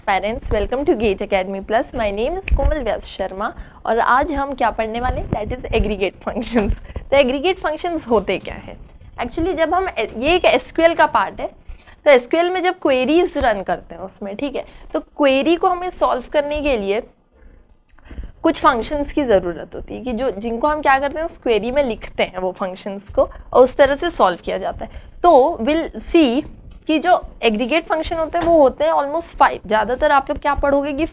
Aspirants, welcome to GATE Academy Plus. My name is Komal Vyas Sharma और आज हम क्या पढ़ने वाले हैं, दैट इज एग्रीगेट फंक्शंस। तो एग्रीगेट फंक्शंस होते क्या है एक्चुअली, जब हम ये एक एसक्यूएल का पार्ट है, तो एसक्यूएल में जब क्वेरीज रन करते हैं उसमें, ठीक है, तो क्वेरी को हमें सॉल्व करने के लिए कुछ फंक्शंस की ज़रूरत होती है कि जिनको हम क्या करते हैं उस क्वेरी में लिखते हैं वो फंक्शंस को और उस तरह से सॉल्व किया जाता है। तो विल सी कि जो एग्रीगेट फंक्शन होते हैं वो होते हैं ऑलमोस्ट 5। ज़्यादातर आप लोग क्या पढ़ोगे कि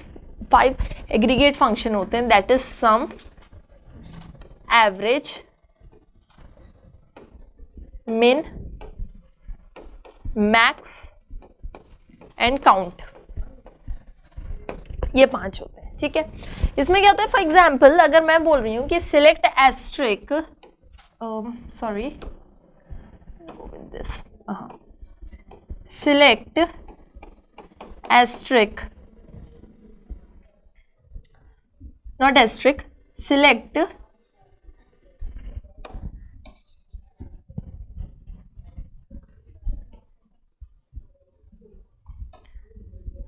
5 एग्रीगेट फंक्शन होते हैं, दैट इज सम, एवरेज, मिन, मैक्स एंड काउंट। ये 5 होते हैं, ठीक है। इसमें क्या होता है, फॉर एग्जाम्पल अगर मैं बोल रही हूँ कि select asterisk, sorry this, select asterisk, not asterisk, select for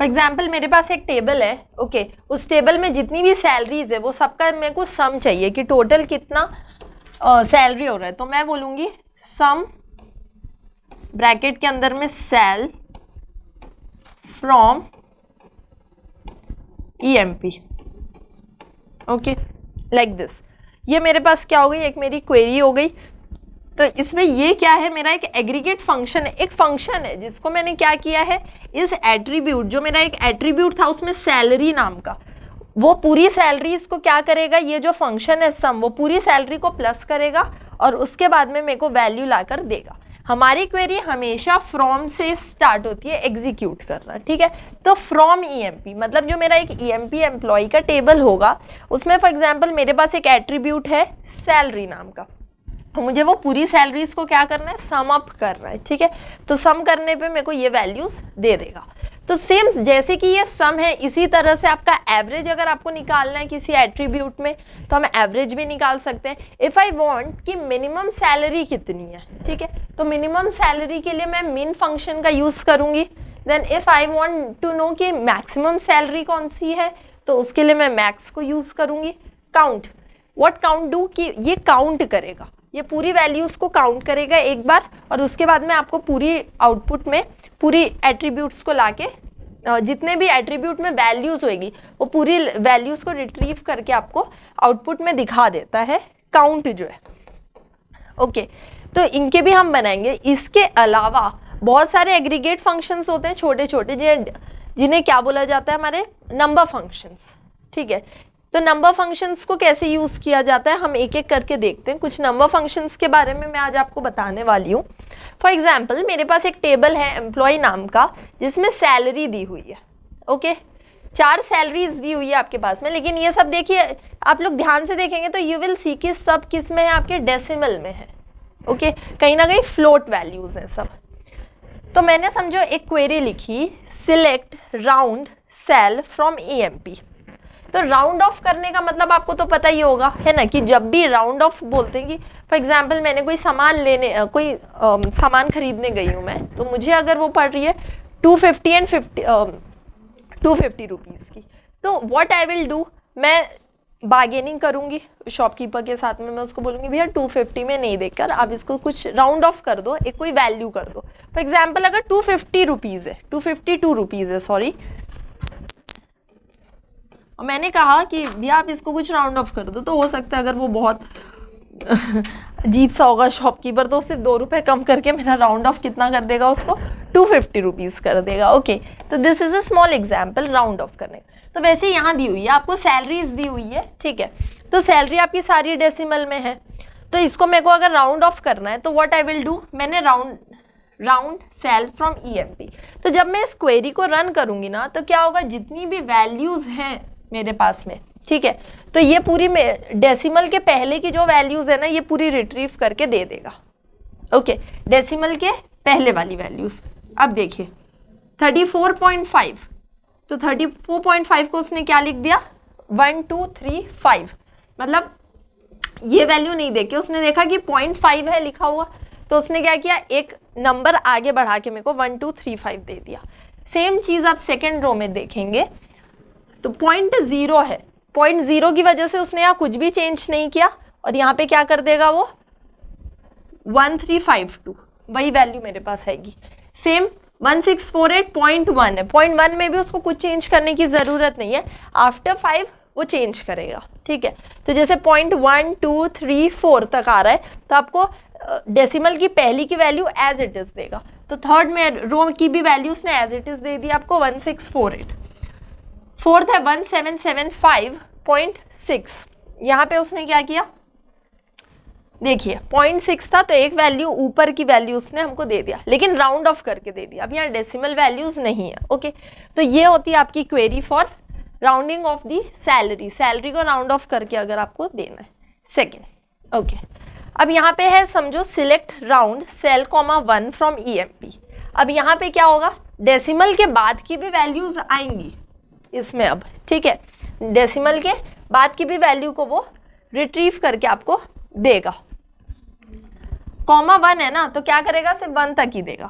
example मेरे पास एक टेबल है, ओके, उस टेबल में जितनी भी सैलरीज है वो सबका मेरे को सम चाहिए कि टोटल कितना सैलरी हो रहा है। तो मैं बोलूंगी सम ब्रैकेट के अंदर में sal from EMP, okay, like this. ये मेरे पास क्या हो गई, एक मेरी क्वेरी हो गई। तो इसमें ये क्या है, मेरा एक एग्रीगेट फंक्शन है, एक फंक्शन है जिसको मैंने क्या किया है, इस एट्रीब्यूट, जो मेरा एक एट्रीब्यूट था उसमें सैलरी नाम का, वो पूरी सैलरी इसको क्या करेगा, ये जो फंक्शन है सम, वो पूरी सैलरी को प्लस करेगा और उसके बाद में मेरे को वैल्यू लाकर देगा। हमारी क्वेरी हमेशा फ्रॉम से स्टार्ट होती है एग्जीक्यूट करना, ठीक है। तो फ्रॉम ईएमपी मतलब जो मेरा एक ईएमपी एम्प्लॉय का टेबल होगा उसमें फॉर एग्जांपल मेरे पास एक एट्रीब्यूट है सैलरी नाम का, तो मुझे वो पूरी सैलरीज को क्या करना है, सम अप करना है, ठीक है। तो सम करने पे मेरे को ये वैल्यूज दे देगा। तो सेम जैसे कि ये सम है, इसी तरह से आपका एवरेज अगर आपको निकालना है किसी एट्रीब्यूट में तो हम एवरेज भी निकाल सकते हैं। इफ आई वांट कि मिनिमम सैलरी कितनी है, ठीक है, तो मिनिमम सैलरी के लिए मैं मिन फंक्शन का यूज करूंगी। Then if I want to know कि मैक्सिमम सैलरी कौन सी है तो उसके लिए मैं मैक्स को यूज करूंगी। काउंट, व्हाट काउंट डू कि ये काउंट करेगा, ये पूरी वैल्यूज को काउंट करेगा एक बार और उसके बाद में आपको पूरी आउटपुट में पूरी एट्रीब्यूट्स को लाके जितने भी एट्रीब्यूट में वैल्यूज होगी वो पूरी वैल्यूज को रिट्रीव करके आपको आउटपुट में दिखा देता है काउंट जो है, ओके। तो इनके भी हम बनाएंगे। इसके अलावा बहुत सारे एग्रीगेट फंक्शंस होते हैं छोटे छोटे जिन्हें क्या बोला जाता है, हमारे नंबर फंक्शंस, ठीक है। तो नंबर फंक्शंस को कैसे यूज किया जाता है हम एक एक करके देखते हैं। कुछ नंबर फंक्शंस के बारे में मैं आज आपको बताने वाली हूँ। फॉर एग्जाम्पल मेरे पास एक टेबल है एम्प्लॉय नाम का जिसमें सैलरी दी हुई है, ओके, 4 सैलरीज दी हुई है आपके पास में। लेकिन ये सब देखिए, आप लोग ध्यान से देखेंगे तो यू विल सी कि सब किस में है, आपके डेसिमल में है, ओके, कहीं ना कहीं फ्लोट वैल्यूज हैं सब। तो मैंने समझो एक क्वेरी लिखी, select round sal from EMP. तो राउंड ऑफ करने का मतलब आपको तो पता ही होगा, है ना, कि जब भी राउंड ऑफ बोलते हैं कि फॉर एग्जांपल मैंने कोई सामान कोई सामान खरीदने गई हूँ मैं, तो मुझे अगर वो पड़ रही है 250 एंड 250 रुपीज़ की, तो व्हाट आई विल डू, मैं बार्गेनिंग करूँगी शॉपकीपर के साथ में। मैं उसको बोलूँगी भैया 250 में नहीं देकर आप इसको कुछ राउंड ऑफ कर दो, एक कोई वैल्यू कर दो। फॉर एग्जाम्पल अगर 250 रुपीज़ है, 252 रुपीज़ है, सॉरी, और मैंने कहा कि भैया आप इसको कुछ राउंड ऑफ कर दो, तो हो सकता है अगर वो बहुत अजीब सा होगा शॉपकीपर तो सिर्फ 2 रुपये कम करके मेरा राउंड ऑफ कितना कर देगा, उसको 250 रुपीज़ कर देगा, ओके। तो this is a small example round off करने। तो वैसे यहाँ दी हुई है आपको सैलरीज दी हुई है, ठीक है, तो सैलरी आपकी सारी डेसिमल में है। तो इसको मेरे को अगर राउंड ऑफ करना है तो व्हाट आई विल डू, मैंने राउंड सेल फ्रॉम ईएमपी। तो जब मैं इस क्वेरी को रन करूंगी ना तो क्या होगा, जितनी भी वैल्यूज हैं मेरे पास में, ठीक है, तो ये पूरी डेसिमल के पहले की जो वैल्यूज है ना ये पूरी रिट्रीव करके दे देगा, ओके, डेसिमल के पहले वाली वैल्यूज। अब देखिए 34.5, तो 34.5 को उसने क्या लिख दिया, 1235, मतलब ये वैल्यू नहीं देखे उसने देखा कि 0.5 है लिखा हुआ, तो उसने क्या किया, एक नंबर आगे बढ़ा के मेरे को 1235 दे दिया। सेम चीज आप सेकेंड रो में देखेंगे तो 0.0 है, 0.0 की वजह से उसने यहाँ कुछ भी चेंज नहीं किया और यहाँ पे क्या कर देगा वो 1352, वही वैल्यू मेरे पास आएगी। सेम 1648.1 है, 0.1 में भी उसको कुछ चेंज करने की ज़रूरत नहीं है, आफ्टर 5 वो चेंज करेगा, ठीक है। तो जैसे 0.1 2 3 4 तक आ रहा है तो आपको डेसिमल की पहली की वैल्यू एज इट इज़ देगा, तो थर्ड में रो की भी वैल्यू उसने एज इट इज़ दे दी आपको 1648। फोर्थ है 1775.6, यहाँ पे उसने क्या किया, देखिए 0.6 था तो एक वैल्यू ऊपर की वैल्यू उसने हमको दे दिया, लेकिन राउंड ऑफ करके दे दिया, अब यहाँ डेसिमल वैल्यूज नहीं है, ओके। तो ये होती है आपकी query for rounding of the salary, salary को राउंड ऑफ करके अगर आपको देना है, सेकेंड, ओके। अब यहाँ पे है समझो select round sal comma 1 from EMP। अब यहाँ पे क्या होगा, डेसिमल के बाद की भी वैल्यूज आएंगी इसमें अब, ठीक है, डेसिमल के बाद की भी वैल्यू को वो रिट्रीव करके आपको देगा। कॉमा 1 है ना तो क्या करेगा, सिर्फ 1 तक ही देगा।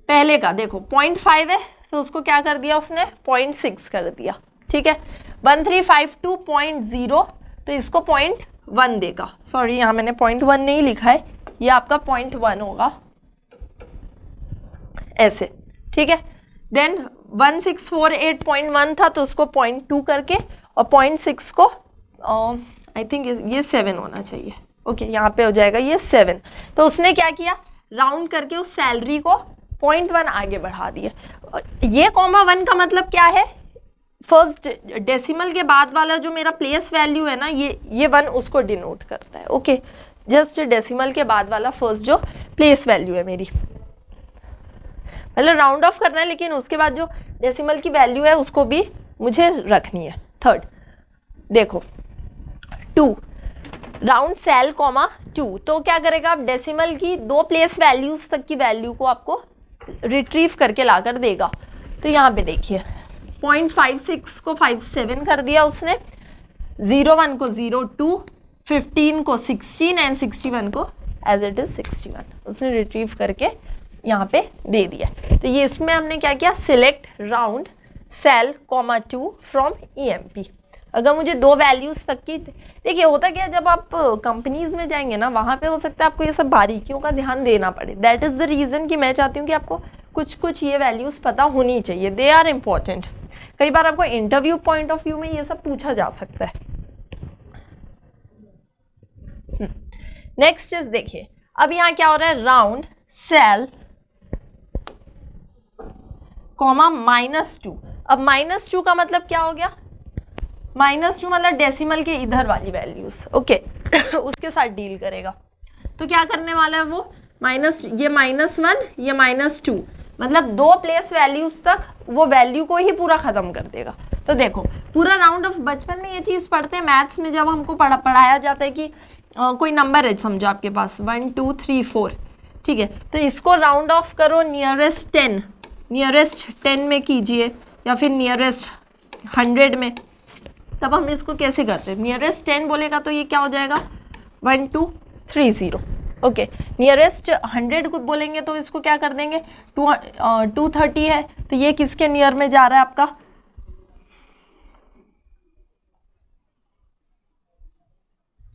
पहले का देखो 0.5 है तो उसको क्या कर दिया उसने 0.6 कर दिया, ठीक है। 1352.0 तो इसको 0.1 देगा, सॉरी यहाँ मैंने 0.1 नहीं लिखा है, ये आपका 0.1 होगा ऐसे, ठीक है। देन 1648.1 था तो उसको 0.2 करके और 0.6 को आई थिंक ये 7 होना चाहिए, ओके, यहाँ पे हो जाएगा ये 7। तो उसने क्या किया, राउंड करके उस सैलरी को 0.1 आगे बढ़ा दिया। ये कॉमा 1 का मतलब क्या है, फर्स्ट डेसिमल के बाद वाला जो मेरा प्लेस वैल्यू है ना, ये 1 उसको डिनोट करता है, ओके। जस्ट डेसिमल के बाद वाला फर्स्ट जो प्लेस वैल्यू है मेरी, मतलब राउंड ऑफ करना है लेकिन उसके बाद जो डेसिमल की वैल्यू है उसको भी मुझे रखनी है। थर्ड देखो 2 राउंड सेल कॉमा 2, तो क्या करेगा, आप डेसिमल की 2 प्लेस वैल्यूज तक की वैल्यू को आपको रिट्रीव करके लाकर देगा। तो यहाँ पे देखिए 0.56 को 57 कर दिया उसने, 01 को 02, 15 को 16 एंड 61 को एज इट इज 61 उसने रिट्रीव करके यहाँ पे दे दिया। तो ये इसमें हमने क्या किया, select round sal comma 2 from EMP। अगर मुझे 2 वैल्यूज तक की, देखिए होता क्या है जब आप कंपनीज में जाएंगे ना, वहाँ पे हो सकता है आपको ये सब बारीकियों का ध्यान देना पड़े। दैट इज़ द रीज़न कि मैं चाहती हूँ कि आपको कुछ ये वैल्यूज़ पता होनी चाहिए, दे आर इम्पॉर्टेंट। कई बार आपको इंटरव्यू पॉइंट ऑफ व्यू में ये सब पूछा जा सकता है। नेक्स्ट इज देखिए, अब यहाँ क्या हो रहा है, राउंड सेल कॉमा -2। अब -2 का मतलब क्या हो गया, -2 मतलब डेसिमल के इधर वाली वैल्यूज, ओके उसके साथ डील करेगा। तो क्या करने वाला है वो, ये -1 ये -2, मतलब 2 प्लेस वैल्यूज तक वो वैल्यू को ही पूरा खत्म कर देगा। तो देखो पूरा राउंड ऑफ, बचपन में ये चीज़ पढ़ते हैं मैथ्स में, जब हमको पढ़ाया जाता है कि कोई नंबर है समझो आपके पास 1 2 3 4, ठीक है, तो इसको राउंड ऑफ करो नियरेस्ट 10 में कीजिए या फिर नियरेस्ट 100 में। तब हम इसको कैसे करते हैं, नियरेस्ट 10 बोलेगा तो ये क्या हो जाएगा 1230, ओके। नियरेस्ट 100 को बोलेंगे तो इसको क्या कर देंगे 230 है, तो ये किसके नियर में जा रहा है आपका,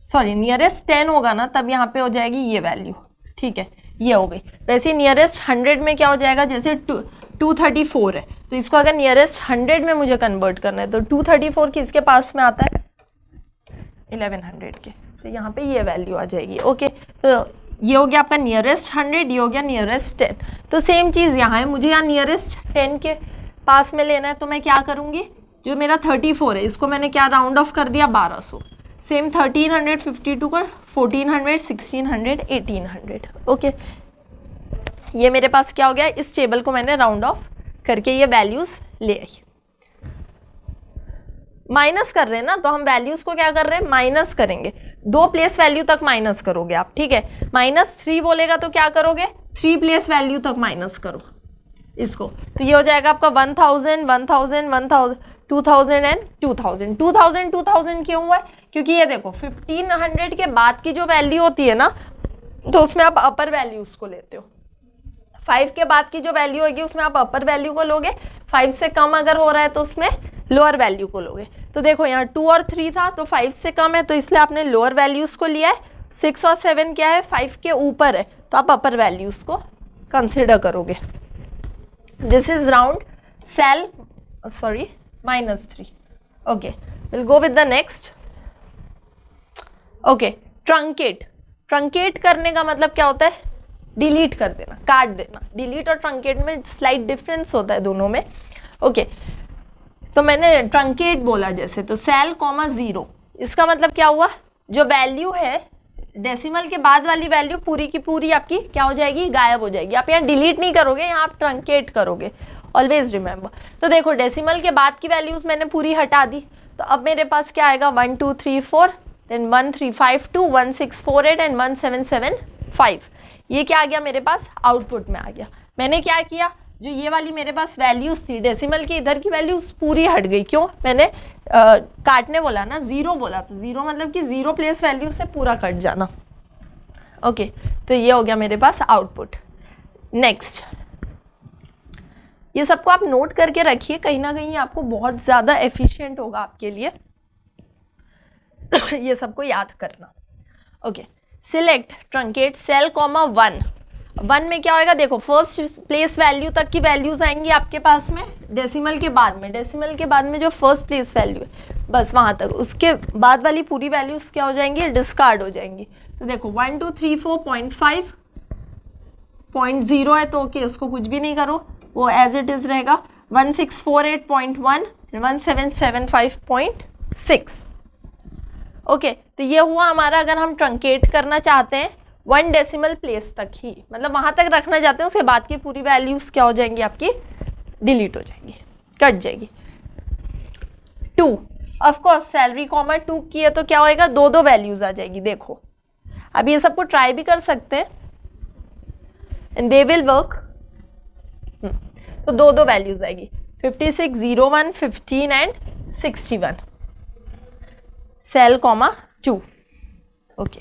सॉरी नियरेस्ट 10 होगा ना तब यहाँ पे हो जाएगी ये वैल्यू, ठीक है, ये हो गई। वैसे नियरेस्ट 100 में क्या हो जाएगा, जैसे 234 है तो इसको अगर नियरेस्ट 100 में मुझे कन्वर्ट करना है तो 234 किसके पास में आता है 1100 के, तो यहाँ पे ये वैल्यू आ जाएगी, ओके। तो ये हो गया आपका नियरेस्ट 100, ये हो गया नियरेस्ट 10। तो सेम चीज़ यहाँ है, मुझे यहाँ नियरेस्ट 10 के पास में लेना है तो मैं क्या करूँगी, जो मेरा 34 है इसको मैंने क्या राउंड ऑफ कर दिया 1200, सेम 1352 का 1400, 1600, 1800, ओके। ये मेरे पास क्या हो गया, इस टेबल को मैंने राउंड ऑफ करके ये वैल्यूज ले आई। माइनस कर रहे हैं ना तो हम वैल्यूज को क्या कर रहे हैं, माइनस करेंगे, 2 प्लेस वैल्यू तक माइनस करोगे आप, ठीक है। -3 बोलेगा तो क्या करोगे, 3 प्लेस वैल्यू तक माइनस करो इसको, तो ये हो जाएगा आपका 1000, 1000, 1000, 2000 एंड 2000। 2000 क्यों हुआ है, क्योंकि ये देखो 1500 के बाद की जो वैल्यू होती है ना तो उसमें आप अपर वैल्यूज को लेते हो, 5 के बाद की जो वैल्यू होगी उसमें आप अपर वैल्यू को लोगे, 5 से कम अगर हो रहा है तो उसमें लोअर वैल्यू को लोगे। तो देखो यहाँ 2 और 3 था तो 5 से कम है तो इसलिए आपने लोअर वैल्यूज को लिया है। 6 और 7 क्या है, 5 के ऊपर है तो आप अपर वैल्यूज को कंसिडर करोगे। This is round sal -3। Okay, will go with the next. Okay, truncate करने का मतलब क्या होता है, डिलीट कर देना, काट देना। डिलीट और ट्रंकेट में स्लाइट डिफरेंस होता है दोनों में। ओके, तो मैंने ट्रंकेट बोला जैसे, तो सेल कॉमा 0, इसका मतलब क्या हुआ, जो वैल्यू है डेसिमल के बाद वाली वैल्यू पूरी की पूरी आपकी क्या हो जाएगी, गायब हो जाएगी। आप यहाँ डिलीट नहीं करोगे, यहाँ आप ट्रंकेट करोगे, ऑलवेज रिमेंबर। तो देखो डेसिमल के बाद की वैल्यूज मैंने पूरी हटा दी, तो अब मेरे पास क्या आएगा 1 2 3 4, देन 1 3 5 2 1 6 4 8 एंड 1 7 7 5। ये क्या आ गया मेरे पास, आउटपुट में आ गया। मैंने क्या किया, जो ये वाली मेरे पास वैल्यूज थी डेसिमल की, इधर की वैल्यूज पूरी हट गई। क्यों, मैंने काटने बोला ना, 0 बोला, तो 0 मतलब कि 0 प्लेस वैल्यू से पूरा कट जाना। ओके, तो ये हो गया मेरे पास आउटपुट। नेक्स्ट, ये सबको आप नोट करके रखिए, कहीं ना कहीं आपको बहुत ज़्यादा एफिशिएंट होगा आपके लिए ये सबको याद करना। Okay, select truncate sal comma 1। 1 में क्या होएगा, देखो फर्स्ट प्लेस वैल्यू तक की वैल्यूज आएंगी आपके पास में डेसिमल के बाद में। डेसिमल के बाद में जो फर्स्ट प्लेस वैल्यू है बस वहाँ तक, उसके बाद वाली पूरी वैल्यूज क्या हो जाएंगी, डिस्कार्ड हो जाएंगी। तो देखो 1 2 3 4.5 0 है तो ओके, उसको कुछ भी नहीं करो, वो एज इट इज रहेगा। 1648.1, 1775.6। ओके, तो ये हुआ हमारा, अगर हम ट्रंकेट करना चाहते हैं 1 डेसिमल प्लेस तक ही, मतलब वहां तक रखना चाहते हैं, उसके बाद की पूरी वैल्यूज क्या हो जाएंगी आपकी, डिलीट हो जाएंगी, कट जाएगी। 2, ऑफ कोर्स सैलरी कॉमा 2 की है तो क्या होएगा, 2 वैल्यूज आ जाएगी। देखो अब ये सबको ट्राई भी कर सकते हैं एंड दे विल वर्क। तो 2 वैल्यूज आएगी, 56 01 15 and 61, sal comma 2। Okay,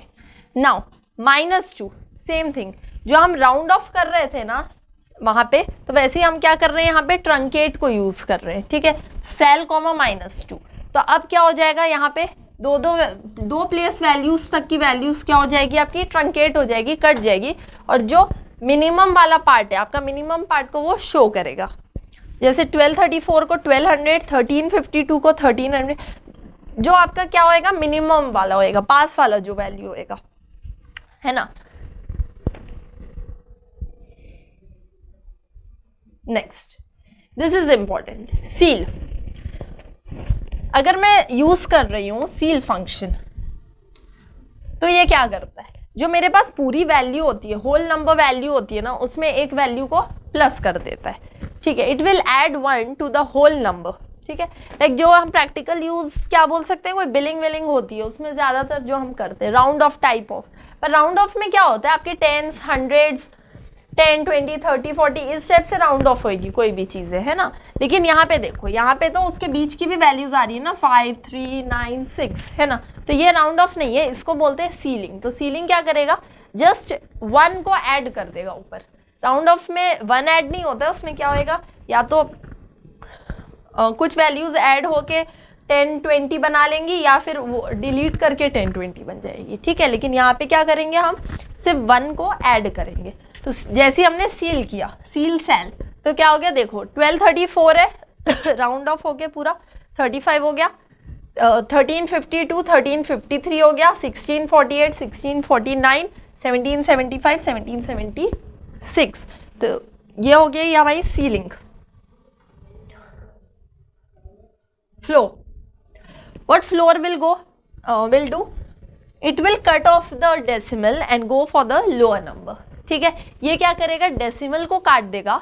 now -2, same thing, जो हम राउंड ऑफ कर रहे थे ना वहां पे, तो वैसे ही हम क्या कर रहे हैं, यहाँ पे ट्रंकेट को यूज कर रहे हैं। ठीक है, सेल कॉमा -2। तो अब क्या हो जाएगा, यहाँ पे दो प्लेस वैल्यूज तक की वैल्यूज क्या हो जाएगी आपकी, ट्रंकेट हो जाएगी, कट जाएगी, और जो मिनिमम वाला पार्ट है आपका, मिनिमम पार्ट को वो शो करेगा। जैसे 1234 को 1200, 1352 को 1300, जो आपका क्या होएगा, मिनिमम वाला होएगा, पास वाला जो वैल्यू होएगा, है ना। Next, this is important, seal. अगर मैं यूज कर रही हूं सील फंक्शन, तो ये क्या करता है, जो मेरे पास पूरी वैल्यू होती है, होल नंबर वैल्यू होती है ना, उसमें एक वैल्यू को प्लस कर देता है। ठीक है, it will add 1 to the whole number. ठीक है, लाइक जो हम प्रैक्टिकल यूज क्या बोल सकते हैं, कोई बिलिंग विलिंग होती है उसमें ज्यादातर जो हम करते हैं राउंड ऑफ टाइप ऑफ। पर राउंड ऑफ में क्या होता है, आपके टेंस, हंड्रेड्स, 10 20 30 40 इस टाइप से राउंड ऑफ होगी कोई भी चीजें, है ना। लेकिन यहाँ पे देखो, यहाँ पे तो उसके बीच की भी वैल्यूज आ रही है ना, 5 3 9 6, है ना। तो ये राउंड ऑफ नहीं है, इसको बोलते हैं सीलिंग। तो सीलिंग क्या करेगा, जस्ट 1 को ऐड कर देगा ऊपर। राउंड ऑफ में 1 ऐड नहीं होता है, उसमें क्या होएगा, या तो कुछ वैल्यूज ऐड होके 10 20 बना लेंगी, या फिर वो डिलीट करके 10 20 बन जाएगी। ठीक है, लेकिन यहाँ पे क्या करेंगे, हम सिर्फ 1 को ऐड करेंगे। तो जैसे हमने सील किया, सील सेल, तो क्या हो गया, देखो 1234 है राउंड ऑफ हो गया पूरा, 35 हो गया, 1352 1353 हो गया, 1648 1649 1775 1776। तो ये हो गया ये हमारी ceiling. Flow, what floor will do, it will cut off the decimal and go for the lower number। ठीक है, ये क्या करेगा, डेसिमल को काट देगा।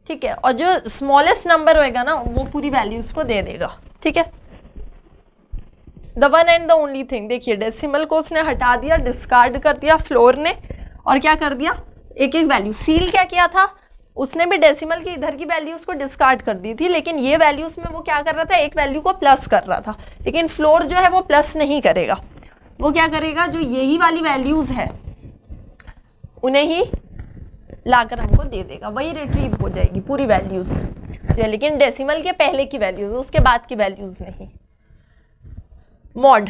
ठीक है, और जो स्मॉलेस्ट नंबर होएगा ना वो पूरी वैल्यूज को दे देगा। ठीक है, the one and the only thing, देखिए डेसिमल को उसने हटा दिया, डिस्कार्ड कर दिया फ्लोर ने, और क्या कर दिया, एक एक वैल्यू। सील क्या किया था, उसने भी डेसिमल की इधर की वैल्यूज को डिस्कार्ड कर दी थी, लेकिन ये वैल्यूज में वो क्या कर रहा था, एक वैल्यू को प्लस कर रहा था। लेकिन फ्लोर जो है वो प्लस नहीं करेगा, वो क्या करेगा, जो यही वाली वैल्यूज है उन्हें ही लाकर हमको दे देगा, वही रिट्रीव हो जाएगी पूरी वैल्यूज जो, लेकिन डेसिमल के पहले की वैल्यूज, उसके बाद की वैल्यूज नहीं। मॉड,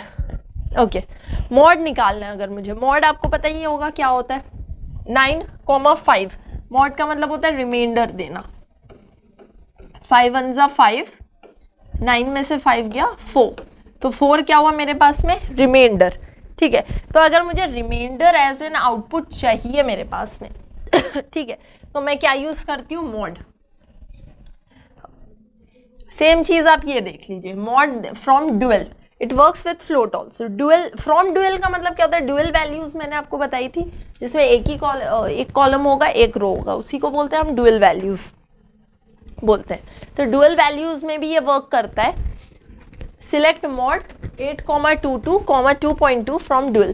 ओके, मॉड निकालना है अगर मुझे, मॉड आपको पता ही होगा क्या होता है, 9,5, मॉड का मतलब होता है रिमाइंडर देना, 5 1 जा 5, 9 में से 5 गया 4, तो 4 क्या हुआ मेरे पास में, रिमाइंडर। ठीक है, तो अगर मुझे रिमाइंडर एज एन आउटपुट चाहिए मेरे पास में ठीक है, तो मैं क्या यूज करती हूँ, मॉड। सेम चीज आप ये देख लीजिए, mod from dual, it works with float also. Dual, from dual का मतलब क्या होता है, डुअल वैल्यूज मैंने आपको बताई थी, जिसमें एक कॉलम होगा एक रो होगा, उसी को बोलते हैं हम डुअल वैल्यूज बोलते हैं। तो डुअल वैल्यूज में भी ये वर्क करता है। सिलेक्ट मॉड 8,22, 2.2 फ्रॉम डुअल,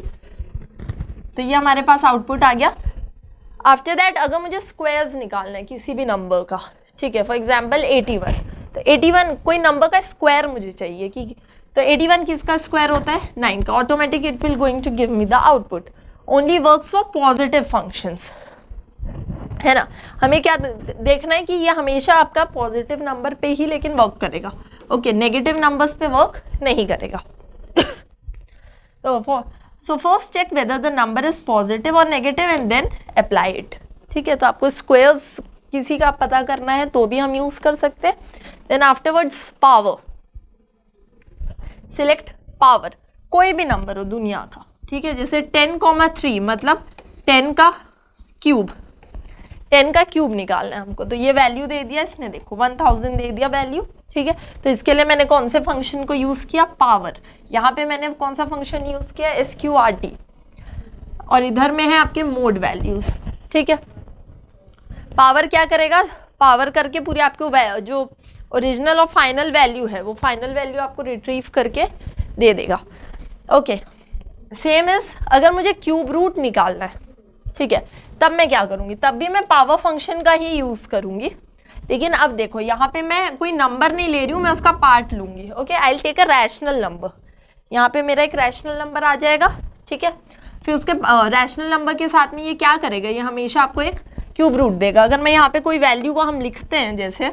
तो ये हमारे पास आउटपुट आ गया। आफ्टर दैट अगर मुझे स्क्वायर्स निकालना है किसी भी नंबर का, ठीक है, फॉर एग्जाम्पल 81, तो 81 कोई नंबर का स्क्वायर मुझे चाहिए कि, तो 81 किसका स्क्वायर होता है, 9 का, automatic it will going to give me the output. Only works for positive functions, है ना। हमें क्या देखना है कि ये हमेशा आपका पॉजिटिव नंबर पे ही लेकिन वर्क करेगा, ओके, नेगेटिव नंबर्स पे वर्क नहीं करेगा। So first check whether the number is positive और negative and then apply it. ठीक है, तो आपको स्क्वायर्स किसी का पता करना है तो भी हम यूज कर सकते हैं। Then afterwards power, select power, कोई भी नंबर हो दुनिया का, ठीक है, जैसे 10,3 मतलब 10 का क्यूब, 10 का क्यूब निकालना है हमको, तो ये वैल्यू दे दिया इसने, देखो 1000 दे दिया वैल्यू। ठीक है, तो इसके लिए मैंने कौन से फंक्शन को यूज किया, पावर। यहाँ पे मैंने कौन सा फंक्शन यूज किया, SQRT, और इधर में है आपके मोड वैल्यूज। ठीक है, पावर क्या करेगा, पावर करके पूरी आपको जो ओरिजिनल और फाइनल वैल्यू है वो फाइनल वैल्यू आपको रिट्रीव करके दे देगा। ओके, सेम इज अगर मुझे क्यूब रूट निकालना है, ठीक है, तब मैं क्या करूंगी, तब भी मैं पावर फंक्शन का ही यूज करूंगी। लेकिन अब देखो यहाँ पे मैं कोई नंबर नहीं ले रही हूँ, मैं उसका पार्ट लूंगी। Okay, I will take a rational number, यहाँ पे मेरा एक रैशनल नंबर आ जाएगा। ठीक है, फिर उसके रैशनल नंबर के साथ में ये क्या करेगा, ये हमेशा आपको एक क्यूब रूट देगा। अगर मैं यहाँ पे कोई वैल्यू को हम लिखते हैं जैसे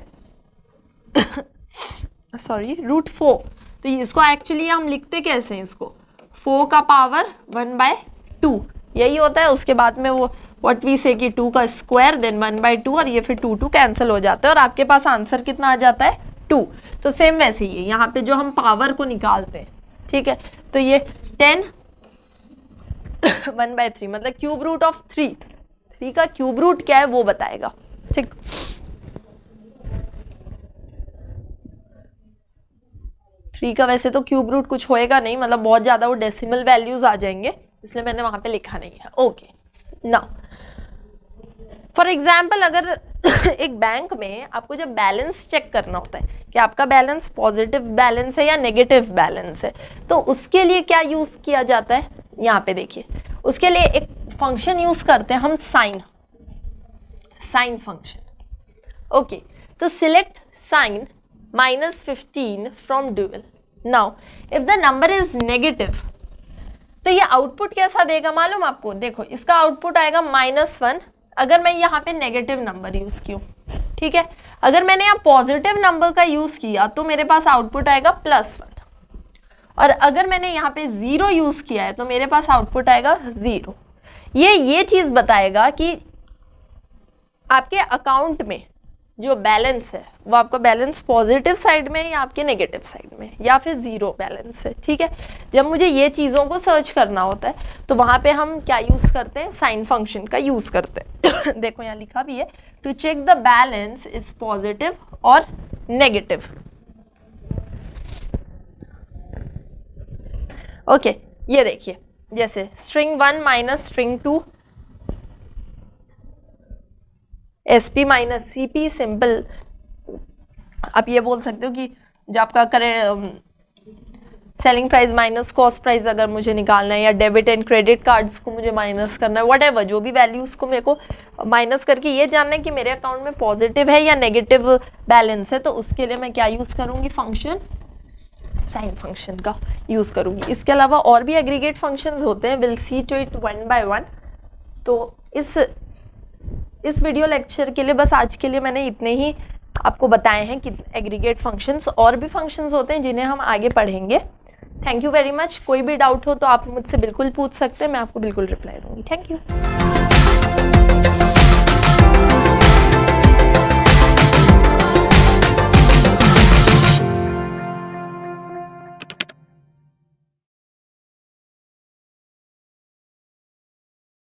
सॉरी √4, तो इसको एक्चुअली हम लिखते कैसे हैं, इसको 4 का पावर 1/2 यही होता है। उसके बाद में वो व्हाट वी से कि 2 का स्क्वायर देन 1/2, और ये फिर 2 कैंसिल हो जाता है और आपके पास आंसर कितना आ जाता है 2। तो सेम वैसे ही है यहाँ पे जो हम पावर को निकालते हैं। ठीक है, तो ये 10 1/3 मतलब क्यूब रूट ऑफ 3 का क्यूब रूट क्या है वो बताएगा। ठीक, थ्री का वैसे तो क्यूब रूट कुछ होएगा नहीं, मतलब बहुत ज्यादा वो डेसिमल वैल्यूज आ जाएंगे, इसलिए मैंने वहां पे लिखा नहीं है। ओके, नाउ फॉर एग्जाम्पल अगर एक बैंक में आपको जब बैलेंस चेक करना होता है कि आपका बैलेंस पॉजिटिव बैलेंस है या नेगेटिव बैलेंस है, तो उसके लिए क्या यूज किया जाता है, यहाँ पे देखिए, उसके लिए एक फंक्शन यूज करते हैं हम, साइन फंक्शन। ओके, तो select sign -15 from dual. Now if the number is negative, तो ये आउटपुट कैसा देगा मालूम आपको, देखो इसका आउटपुट आएगा -1 अगर मैं यहाँ पे नेगेटिव नंबर यूज किया। ठीक है, अगर मैंने यहाँ पॉजिटिव नंबर का यूज किया तो मेरे पास आउटपुट आएगा +1, और अगर मैंने यहाँ पे 0 यूज किया है तो मेरे पास आउटपुट आएगा 0। ये चीज बताएगा कि आपके अकाउंट में जो बैलेंस है वो आपका बैलेंस पॉजिटिव साइड में या आपके नेगेटिव साइड में, या फिर 0 बैलेंस है। ठीक है, जब मुझे ये चीज़ों को सर्च करना होता है तो वहाँ पे हम क्या यूज़ करते हैं, साइन फंक्शन का यूज़ करते हैं। देखो यहाँ लिखा भी है, to check the balance is positive और नेगेटिव। ओके, ये देखिए जैसे string 1 minus string 2 SP minus CP simple. आप ये बोल सकते हो कि जो आपका current selling price minus cost price अगर मुझे निकालना है, या डेबिट एंड क्रेडिट कार्ड्स को मुझे माइनस करना है, व्हाटएवर जो भी वैल्यूज को मेरे को माइनस करके ये जानना है कि मेरे अकाउंट में पॉजिटिव है या नेगेटिव बैलेंस है, तो उसके लिए मैं क्या यूज करूंगी, फंक्शन साइन फंक्शन का यूज करूंगी। इसके अलावा और भी एग्रीगेट फंक्शंस होते हैं, will see to it one by one. तो इस वीडियो लेक्चर के लिए बस आज के लिए मैंने इतने ही आपको बताए हैं कि एग्रीगेट फंक्शंस, और भी फंक्शंस होते हैं जिन्हें हम आगे पढ़ेंगे। Thank you very much. कोई भी डाउट हो तो आप मुझसे बिल्कुल पूछ सकते हैं, मैं आपको बिल्कुल रिप्लाई दूंगी। Thank you.